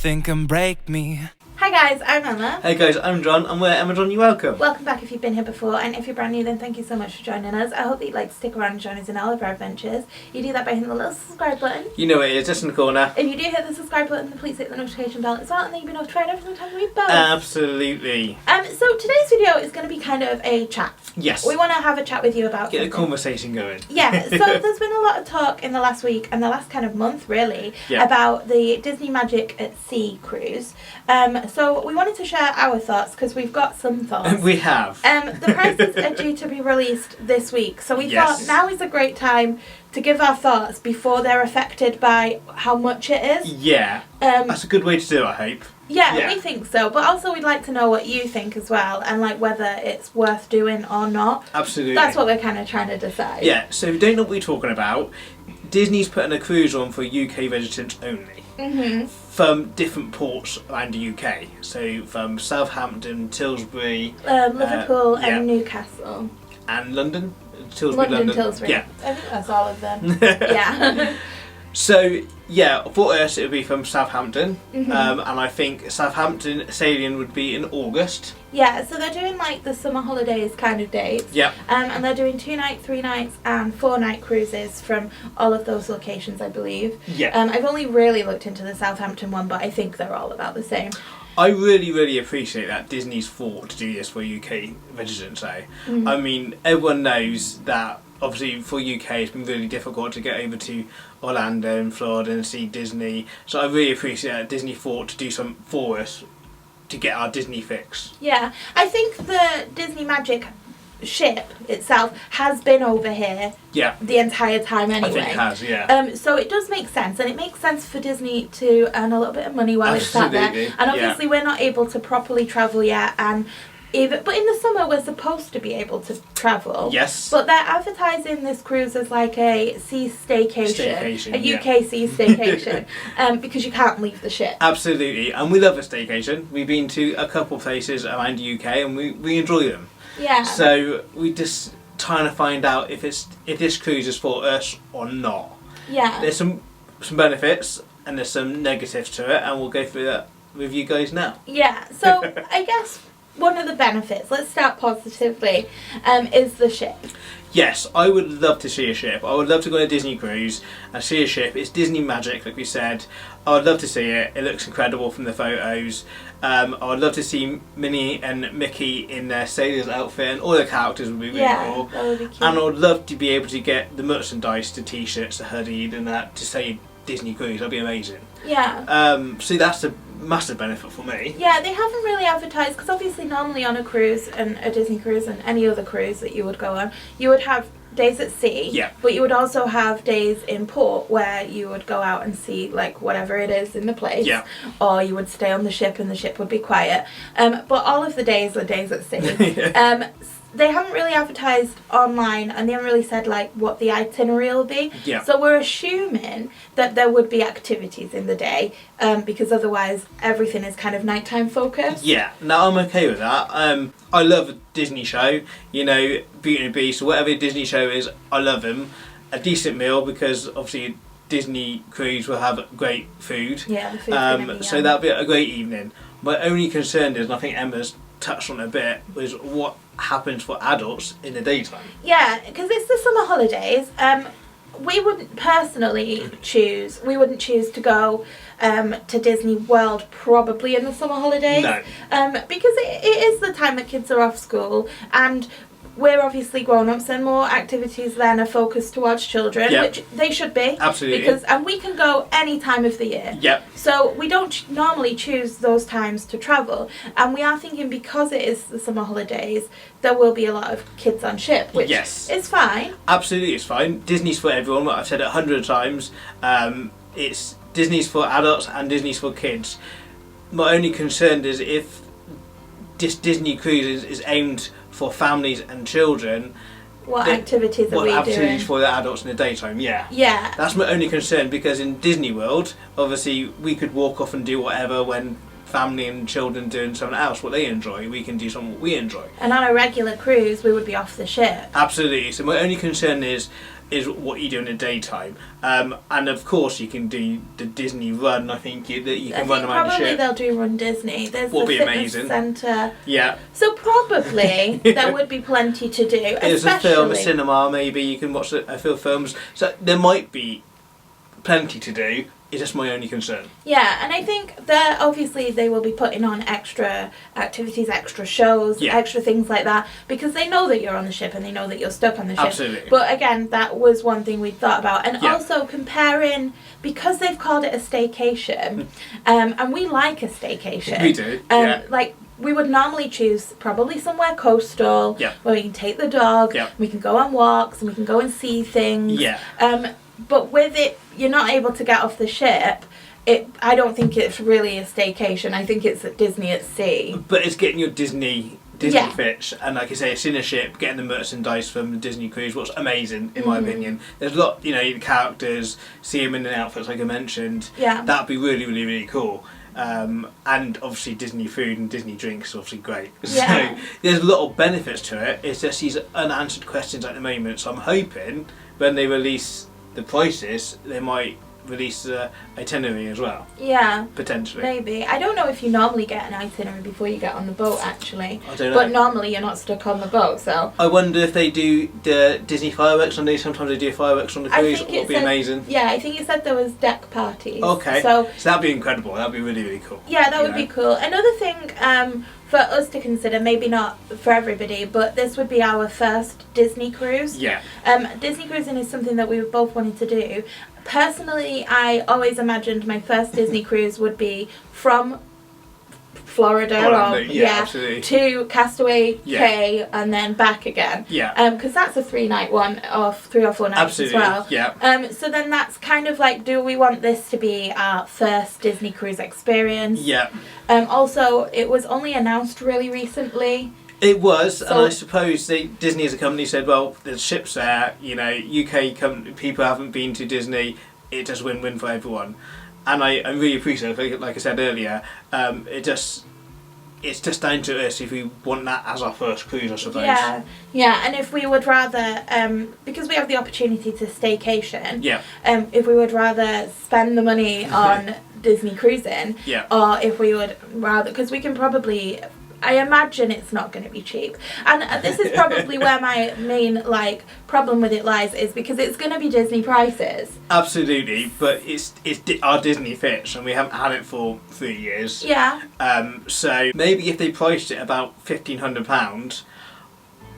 nothing can break me. Hi guys, I'm Emma. Hey guys, I'm John, and we're Emma John, you're welcome. Welcome back if you've been here before, and if you're brand new then thank you so much for joining us. I hope that you'd like to stick around and join us in all of our adventures. You do that by hitting the little subscribe button. You know what it is, just in the corner. If you do hit the subscribe button, then please hit the notification bell as well, and then you'll be notified every single time we post. Absolutely. So today's video is going to be kind of a chat. Yes. We want to have a chat with you about Get a something. conversation going. Yeah, so there's been a lot of talk in the last week and the last kind of month really about the Disney Magic at Sea cruise. So we wanted to share our thoughts because we've got some thoughts. We have. The prices are due to be released this week, so we thought now is a great time to give our thoughts before they're affected by how much it is. Yeah. That's a good way to do it, I hope. Yeah, we think so, but also we'd like to know what you think as well, and like whether it's worth doing or not. Absolutely. That's what we're kind of trying to decide. Yeah, so if you don't know what we're talking about, Disney's putting a cruise on for UK residents only. Mm-hmm. From different ports around the UK. So from Southampton, Tilbury, Liverpool and Newcastle. And London. London. Tilbury. Yeah. I think that's all of them. Yeah. So, yeah, for us it would be from Southampton, Mm-hmm. and I think Southampton sailing would be in August. Yeah, so they're doing like the summer holidays kind of dates. Yep. And they're doing 2 night, 3 nights and 4 night cruises from all of those locations, I believe. Yeah. I've only really looked into the Southampton one, but I think they're all about the same. I really, really appreciate that Disney's thought to do this for UK residents though. Mm-hmm. I mean, everyone knows that obviously for UK it's been really difficult to get over to Orlando and Florida and see Disney. So I really appreciate that Disney thought to do something for us to get our Disney fix. Yeah, I think the Disney Magic ship itself has been over here the entire time anyway. I think it has, yeah. So it does make sense, and it makes sense for Disney to earn a little bit of money while it's sat there. And obviously we're not able to properly travel yet, and but in the summer we're supposed to be able to travel. Yes. But they're advertising this cruise as like a sea staycation, a UK sea staycation, because you can't leave the ship. Absolutely, and we love a staycation. We've been to a couple of places around the UK and we enjoy them. Yeah. So we just trying to find out if this cruise is for us or not. Yeah. There's some benefits and there's some negatives to it, and we'll go through that with you guys now. Yeah. So I guess one of the benefits, let's start positively, is the ship. Yes, I would love to see a ship. I would love to go on a Disney cruise and see a ship. It's Disney Magic, like we said. I would love to see it. It looks incredible from the photos. I would love to see Minnie and Mickey in their sailor's outfit, and all the characters would be really cool. That would be cute. And I would love to be able to get the merchandise, the t-shirts, the hoodies and that to say Disney cruise. That'd be amazing. Yeah. So that's a massive benefit for me. Yeah, they haven't really advertised, because obviously normally on a cruise, and a Disney cruise and any other cruise that you would go on, you would have days at sea, but you would also have days in port where you would go out and see like whatever it is in the place, or you would stay on the ship and the ship would be quiet. But all of the days are days at sea. They haven't really advertised online, and they haven't really said like what the itinerary will be. So we're assuming that there would be activities in the day, because otherwise everything is kind of nighttime focused. Yeah, now I'm okay with that. I love a Disney show, you know, Beauty and the Beast, or whatever Disney show is, I love them. A decent meal, because obviously Disney cruise will have great food. Yeah, the food's gonna be so that'll be a great evening. My only concern is, and I think Emma's touched on it a bit, was what happens for adults in the daytime. Yeah, because it's the summer holidays. We wouldn't personally choose. We wouldn't choose to go to Disney World probably in the summer holidays. No. Because it is the time that kids are off school, and we're obviously grown-ups, and more activities then are focused towards children, which they should be. Absolutely. And we can go any time of the year. Yep. So we don't normally choose those times to travel, and we are thinking, because it is the summer holidays, there will be a lot of kids on ship, which is fine. Absolutely, it's fine. Disney's for everyone. I've said it 100 times. It's Disney's for adults and Disney's for kids. My only concern is if this Disney cruise is aimed for families and children, what activities are we doing? For the adults in the daytime? Yeah. That's my only concern, because in Disney World, obviously, we could walk off and do whatever when family and children doing something else, what they enjoy, we can do something what we enjoy. And on a regular cruise, we would be off the ship. Absolutely. So my only concern is is what you do in the daytime. And of course you can do the Disney run. I think that you can run around the ship. Probably they'll do Run Disney. There's Would the be fitness amazing. centre. Yeah. So probably there would be plenty to do. There's a film, a cinema, maybe you can watch a few films. So there might be plenty to do. It's just my only concern. Yeah, and I think that obviously they will be putting on extra activities, extra shows, extra things like that, because they know that you're on the ship and they know that you're stuck on the ship. Absolutely. But again, that was one thing we thought about. And also comparing, because they've called it a staycation, and we like a staycation. We do, Like, we would normally choose probably somewhere coastal, where we can take the dog, we can go on walks, and we can go and see things. Yeah. But with it, you're not able to get off the ship. I don't think it's really a staycation. I think it's at Disney at sea. But it's getting your Disney fix, and like I say, it's in a ship, getting the merchandise from the Disney cruise, what's amazing in my opinion. There's a lot, the characters, see them in the outfits like I mentioned. Yeah. That'd be really, really, really cool. And obviously Disney food and Disney drinks is obviously great. Yeah. So there's a lot of benefits to it. It's just these unanswered questions at the moment. So I'm hoping when they release the prices, they might release the itinerary as well. Yeah. Potentially. Maybe. I don't know if you normally get an itinerary before you get on the boat, actually. I don't know. But normally you're not stuck on the boat, so... I wonder if they do the Disney fireworks on these. Sometimes they do fireworks on the cruise. It would be amazing. Yeah, I think you said there was deck parties. Okay. So that'd be incredible. That'd be really, really cool. Yeah, that would be cool. Another thing for us to consider, maybe not for everybody, but this would be our first Disney cruise. Yeah. Disney cruising is something that we both wanted to do. Personally, I always imagined my first Disney cruise would be from Florida absolutely. to Castaway Cay and then back again. Yeah. Because that's a 3-night one, or 3 or 4 nights absolutely. as well. Yeah. So then that's kind of like, do we want this to be our first Disney cruise experience? Yeah. Also, it was only announced really recently. It was, and I suppose Disney as a company said, well, there's ships there, UK people haven't been to Disney, it's just win-win for everyone. And I really appreciate it, like I said earlier, it's just down to us if we want that as our first cruise, I suppose. Yeah, and if we would rather, because we have the opportunity to staycation, yeah. If we would rather spend the money on Disney cruising, or if we would rather, because we can probably... I imagine it's not going to be cheap, and this is probably where my main problem with it lies, is because it's going to be Disney prices. Absolutely, but it's our Disney fix, and we haven't had it for 3 years. Yeah. So maybe if they priced it about £1,500,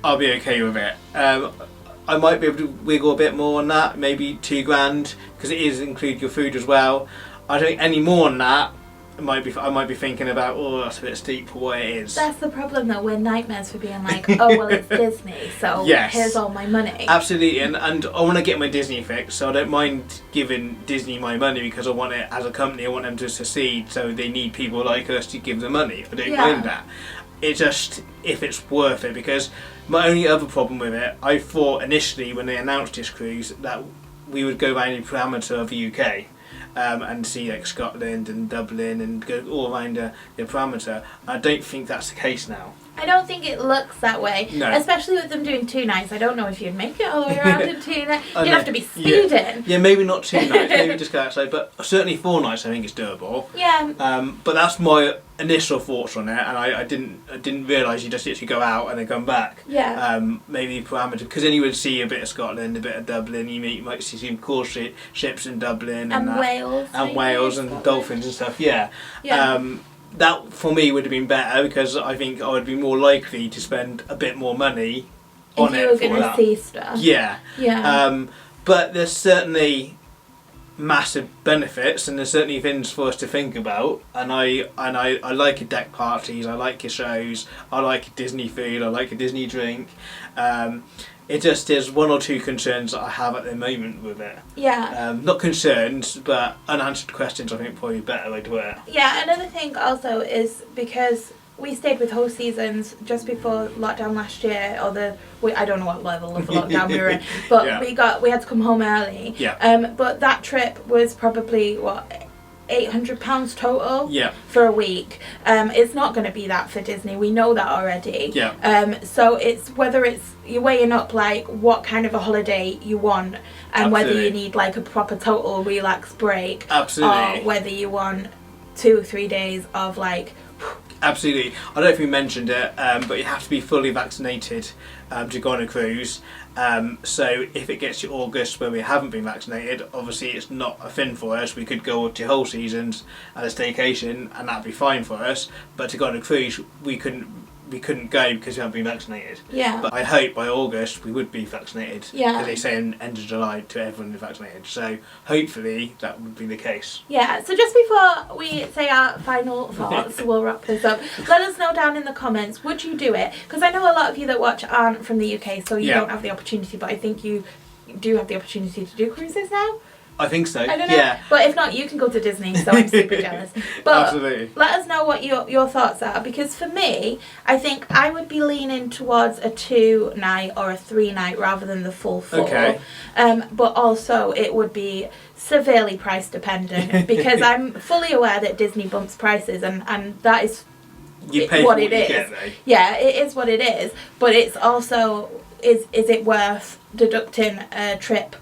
I'll be okay with it. I might be able to wiggle a bit more on that, maybe £2,000, because it is include your food as well. I don't think any more than that. I might be thinking about, that's a bit steep for what it is. That's the problem though, we're nightmares for being like, oh well, it's Disney, so here's all my money. Absolutely, and I want to get my Disney fix, so I don't mind giving Disney my money, because I want it, as a company, I want them to succeed, so they need people like us to give them money. I don't mind that. It's just, if it's worth it, because my only other problem with it, I thought initially when they announced this cruise that we would go around the parameter of the UK. And see Scotland and Dublin and go all around the parameter. I don't think that's the case now. I don't think it looks that way. No. Especially with them doing 2 nights. I don't know if you'd make it all the way around in 2 nights. You'd have to be speeding. Yeah, maybe not 2 nights, maybe just go outside, but certainly 4 nights I think is doable. Yeah. But that's my initial thoughts on it, and I didn't realise you just literally go out and then come back. Yeah. Maybe parameter, because then you would see a bit of Scotland, a bit of Dublin, you might see some cool ships in Dublin. And Wales. And Wales and Scotland. Dolphins and stuff, yeah. That for me would have been better, because I think I would be more likely to spend a bit more money on it. If you were going to see stuff. Yeah. Yeah. But there's certainly massive benefits, and there's certainly things for us to think about. And I like your deck parties, I like your shows, I like your Disney food, I like your Disney drink. It just is 1 or 2 concerns that I have at the moment with it. Yeah. Not concerns, but unanswered questions. I think probably a better way to put it. Yeah. Another thing also is because we stayed with Host Seasons just before lockdown last year, I don't know what level of lockdown we were in, but we had to come home early. Yeah. But that trip was probably £800 total Yeah. for a week. It's not going to be that for Disney. We know that already. Yeah. So it's whether you're weighing up like what kind of a holiday you want, and whether you need like a proper total relax break. Absolutely. Or whether you want 2 or 3 days of like. Absolutely. I don't know if we mentioned it, but you have to be fully vaccinated to go on a cruise. So if it gets to August where we haven't been vaccinated, obviously it's not a thing for us. We could go to whole seasons at a staycation and that'd be fine for us. But to go on a cruise, we couldn't go because we haven't been vaccinated. Yeah. But I hope by August we would be vaccinated. Yeah. Because they say in end of July to everyone is vaccinated. So hopefully that would be the case. Yeah, so just before we say our final thoughts, we'll wrap this up. Let us know down in the comments, would you do it? Because I know a lot of you that watch aren't from the UK, so you don't have the opportunity, but I think you do have the opportunity to do cruises now. I think so. I don't know. Yeah. But if not, you can go to Disney, so I'm super jealous. But Absolutely. let us know what your thoughts are, because for me, I think I would be leaning towards a 2-night or a 3-night rather than the full 4. Okay. But also it would be severely price dependent, because I'm fully aware that Disney bumps prices, and that is You pay what for it what you is. get, though. Yeah, it is what it is. But it's also, is it worth deducting a trip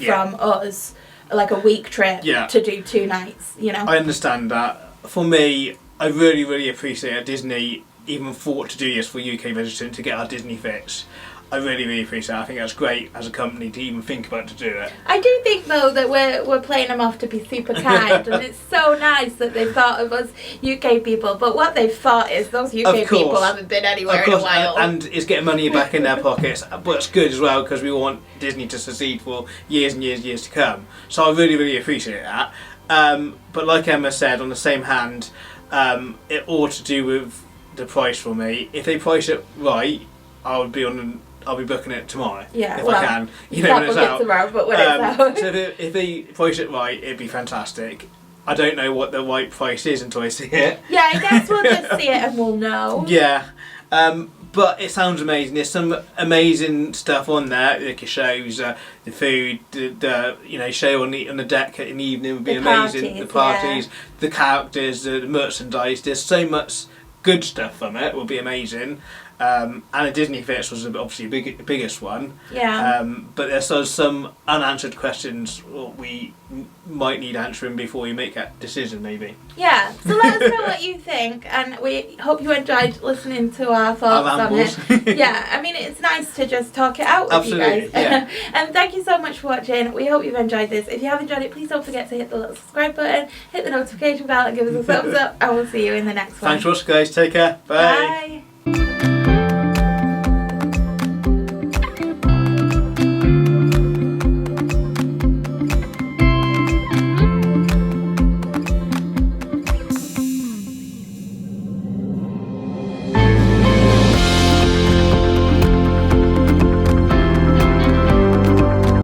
from us, like a week trip, to do 2 nights, you know? I understand that. For me, I really, really appreciate that Disney even thought to do this for UK residents to get our Disney fix. I really, really appreciate it. I think that's great as a company to even think about to do it. I do think though that we're playing them off to be super kind, and it's so nice that they've thought of us UK people. But what they've thought is those UK people haven't been anywhere in a while, and it's getting money back in their pockets. But it's good as well because we want Disney to succeed for years and years and years to come. So I really, really appreciate that. But like Emma said, on the same hand, it all to do with the price for me. If they price it right, I'll be booking it tomorrow. Yeah, if well, I can. You can't book it tomorrow, but when it's out. So if they price it right, it'd be fantastic. I don't know what the right price is until I see it. Yeah, I guess we'll just see it and we'll know. Yeah. But it sounds amazing. There's some amazing stuff on there. Like it shows the food, the show on the deck in the evening would be amazing. The parties, the characters, the merchandise. There's so much good stuff from it. Will be amazing. And a Disney Fix was obviously the biggest one. Yeah. But there's some unanswered questions we might need answering before you make that decision, maybe. Yeah. So let us know what you think, and we hope you enjoyed listening to our thoughts on it. Yeah. I mean, it's nice to just talk it out with you guys. Yeah. And thank you so much for watching. We hope you've enjoyed this. If you have enjoyed it, please don't forget to hit the little subscribe button, hit the notification bell, and give us a thumbs up. And we'll see you in the next one. Thanks for watching, guys. Take care. Bye. Bye.